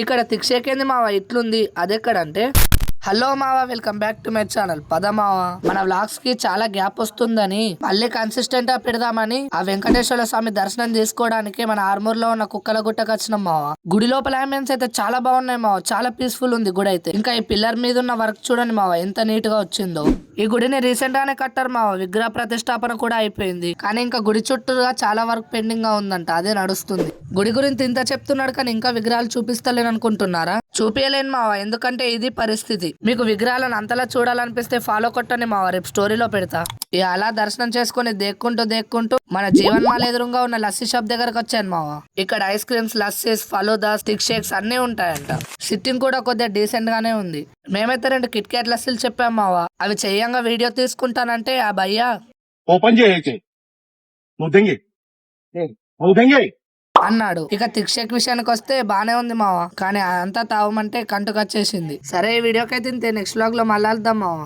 ఇక్కడ తిక్షేకేంది మావా ఇట్లుంది అదెక్కడంటే హలో మావా, welcome back to my channel. పద మావా, మన వ్లాగ్స్ కి చాలా గ్యాప్ వస్తుందని మళ్ళీ కన్సిస్టెంట్ గా పెడదామని ఆ వెంకటేశ్వర స్వామి దర్శనం చేసుకోవడానికి మన ఆర్మూర్ లో ఉన్న కుక్కల గుట్టకు వచ్చినాం మావా. గుడి లోపల అంబియన్స్ అయితే చాలా బాగున్నాయి మావా, చాలా పీస్ఫుల్ ఉంది గుడి అయితే. ఇంకా ఈ పిల్లర్ మీద ఉన్న వర్క్ చూడండి మావా ఎంత నీట్ గా వచ్చిందో. ఈ గుడిని రీసెంట్ గానే కట్టారు మావా, విగ్రహ ప్రతిష్టాపన కూడా అయిపోయింది. కానీ ఇంకా గుడి చుట్టూగా చాలా వర్క్ పెండింగ్ గా ఉందంట, అదే నడుస్తుంది. గుడి గురించి ఇంత చెప్తున్నాడు కానీ ఇంకా విగ్రహాలు చూపిస్తలేను అనుకుంటున్నారా? చూపించలేను మావా, ఎందుకంటే ఇది పరిస్థితి. మీకు విగ్రహాలను అంతలా చూడాలనిపిస్తే ఫాలో కొట్టండి మావా, రేపు స్టోరీలో పెడతా. ఇక అలా దర్శనం చేసుకుని దేక్కుంటూ మన జీవన్మాల ఎదురుగా ఉన్న లస్సీ షాప్ దగ్గరకు వచ్చాను మావా. ఇక్కడ ice creams, lassis, falooda, stick shakes అన్ని ఉంటాయంట. సిట్టింగ్ కూడా కొద్దిగా డీసెంట్ గానే ఉంది. మేమైతే 2 కిట్ క్యాట్ లస్సీలు చెప్పాం మావా. అవి చెయ్యంగా వీడియో తీసుకుంటానంటే ఆ భయ్యా ఓపెన్ చేయించి అన్నాడు. ఇక తిక్షేక్ విషయానికి వస్తే బానే ఉంది మావా, కానీ అంతా తావమంటే కంటుకొచ్చేసింది. సరే ఈ వీడియోకి అయితే ఇంతే, నెక్స్ట్ వ్లాగ్ లో మళ్ళీ వెళ్దాం మావా.